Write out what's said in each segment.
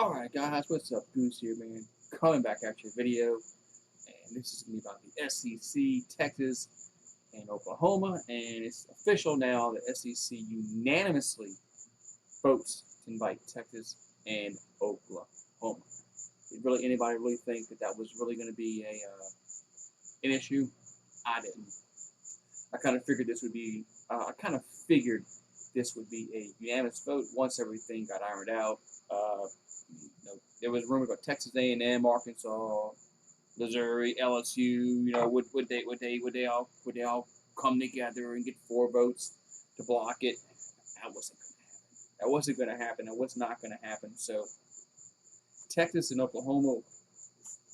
Alright guys, what's up? Goose here, man. Coming back at your video, and this is going to be about the SEC, Texas, and Oklahoma, and it's official now. The SEC unanimously votes to invite Texas and Oklahoma. Did really anybody really think that that was really going to be an issue? I didn't. I kind of figured this would be. I kind of figured this would be a unanimous vote once everything got ironed out. There was rumors about Texas A&M, Arkansas, Missouri, LSU. Would they all come together and get 4 votes to block it? That wasn't going to happen. That was not going to happen. So Texas and Oklahoma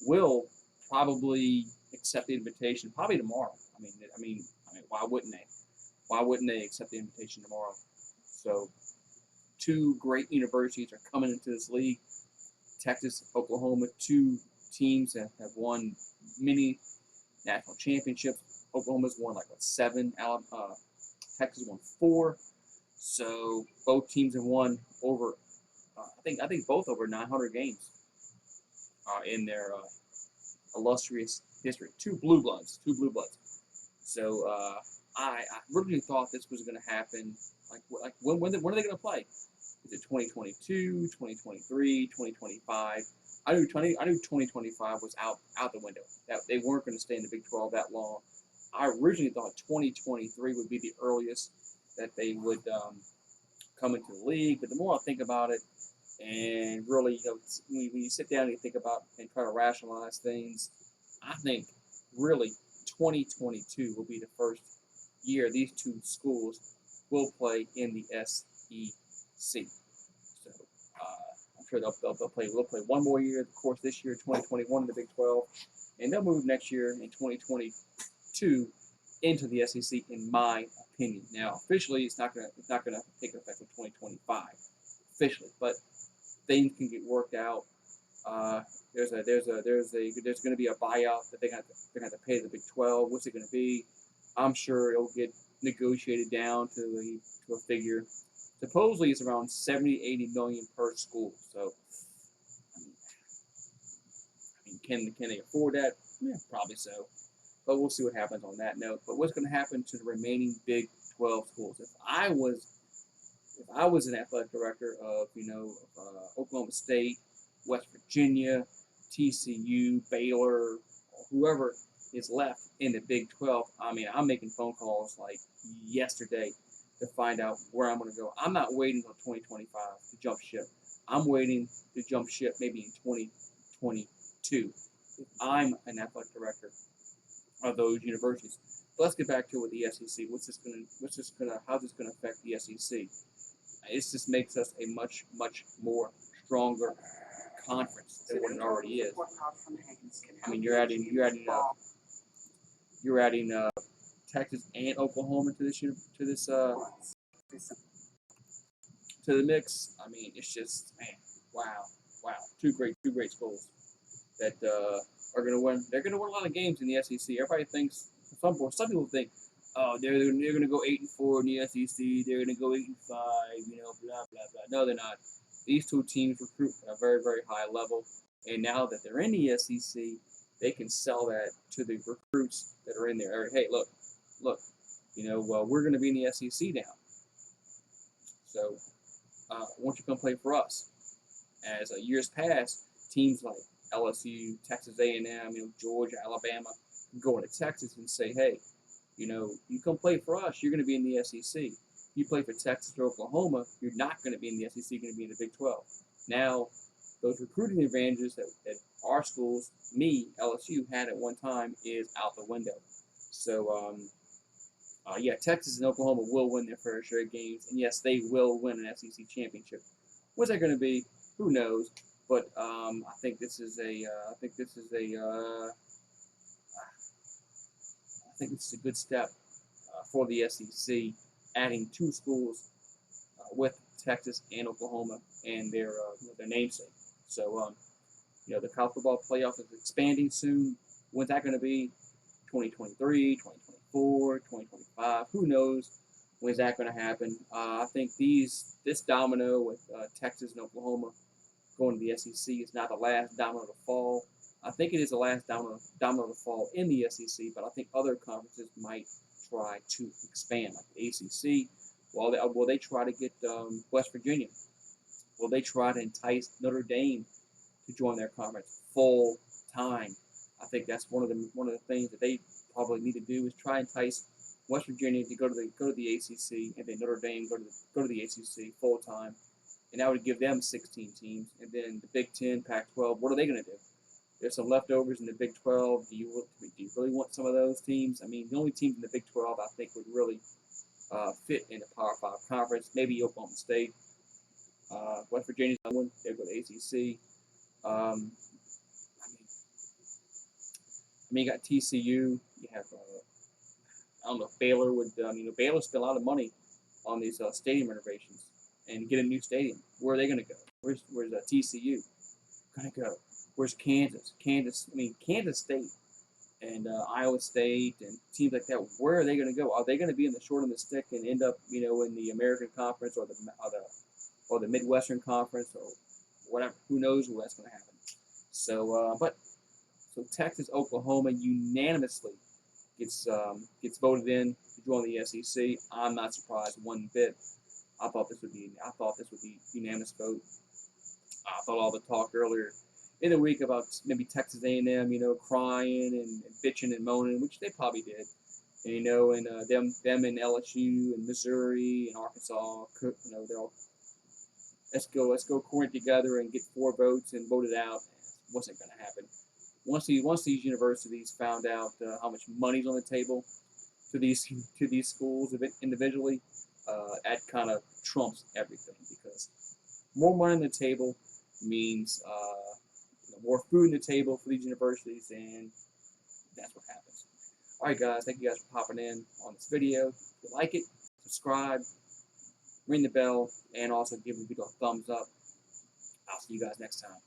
will probably accept the invitation probably tomorrow. I mean, why wouldn't they? Why wouldn't they accept the invitation tomorrow? So 2 great universities are coming into this league. Texas, Oklahoma, 2 teams that have won many national championships. Oklahoma's won like 7. Texas won 4. So both teams have won over. I think both over 900 games in their illustrious history. 2 blue bloods. So I really thought this was going to happen. Like when are they going to play? Is it 2022, 2023, 2025? I knew 2025 was out the window. That they weren't going to stay in the Big 12 that long. I originally thought 2023 would be the earliest that they would come into the league. But the more I think about it, and really, when you sit down and you think about and try to rationalize things, I think really 2022 will be the first year these 2 schools will play in the SEC. So I'm sure they'll play. We'll play one more year. Of course, this year, 2021, in the Big 12, and they'll move next year in 2022 into the SEC, in my opinion. Now, officially, it's not gonna take effect in 2025, officially, but things can get worked out. There's going to be a buyout that they're going to have to pay the Big 12. What's it going to be? I'm sure it'll get negotiated down to a figure. Supposedly, it's around 70-80 million per school. So, can they afford that? Yeah, probably so. But we'll see what happens on that note. But what's going to happen to the remaining Big 12 schools? If I was an athletic director of Oklahoma State, West Virginia, TCU, Baylor, whoever is left in the Big 12, I'm making phone calls like yesterday to find out where I'm going to go. I'm not waiting until 2025 to jump ship. I'm waiting to jump ship maybe in 2022 if I'm an athletic director of those universities. But let's get back to with the SEC. How's this gonna affect the SEC? It just makes us a much more stronger conference than what it already is. You're adding Texas and Oklahoma to the mix. It's just, man, wow, 2 great schools that are going to win. They're going to win a lot of games in the SEC. Everybody thinks, some people think, oh, they're going to go 8-4 in the SEC. They're going to go 8-5. Blah blah blah. No, they're not. These 2 teams recruit at a very high level, and now that they're in the SEC, they can sell that to the recruits that are in there. Hey, look, we're going to be in the SEC now. So, why don't you come play for us? As years pass, teams like LSU, Texas A&M, Georgia, Alabama, go into Texas and say, hey, you come play for us, you're going to be in the SEC. You play for Texas or Oklahoma, you're not going to be in the SEC, you're going to be in the Big 12. Now, those recruiting advantages that our schools, LSU, had at one time is out the window. So, yeah, Texas and Oklahoma will win their fair share of games, and yes, they will win an SEC championship. What's that going to be? Who knows? But I think this is a good step for the SEC, adding 2 schools with Texas and Oklahoma and their namesake. So the college football playoff is expanding soon. When's that going to be? 2023, 2024, 2025. Who knows? When's that going to happen? I think this domino with Texas and Oklahoma going to the SEC is not the last domino to fall. I think it is the last domino to fall in the SEC, but I think other conferences might try to expand, like the ACC. Will they try to get West Virginia? Will they try to entice Notre Dame to join their conference full time? I think that's one of the things that they probably need to do is try and entice West Virginia to go to the ACC, and then Notre Dame go to the ACC full time, and that would give them 16 teams. And then the Big Ten, Pac-12, what are they going to do? There's some leftovers in the Big 12. Do you really want some of those teams? I mean, the only teams in the Big 12 I think would really fit in the Power 5 conference. Maybe Oklahoma State. West Virginia's one. They go to the ACC. I mean, you got TCU. You have, I don't know if Baylor would, Baylor spent a lot of money on these stadium renovations and get a new stadium. Where are they going to go? Where's TCU going to go? Where's Kansas? Kansas State and Iowa State and teams like that. Where are they going to go? Are they going to be in the short end of the stick and end up, in the American Conference or the Midwestern Conference or whatever? Who knows what's going to happen? So, so Texas, Oklahoma unanimously gets voted in to join the SEC. I'm not surprised one bit. I thought this would be unanimous vote. I thought all the talk earlier in the week about maybe Texas A&M, crying and bitching and moaning, which they probably did, and, them in LSU and Missouri and Arkansas, they're all let's go coordinate together and get 4 votes and vote it out. It wasn't going to happen. Once these universities found out how much money's on the table to these schools individually, that kind of trumps everything, because more money on the table means more food on the table for these universities, and that's what happens. All right, guys, thank you guys for popping in on this video. If you like it, subscribe, ring the bell, and also give the video a thumbs up. I'll see you guys next time.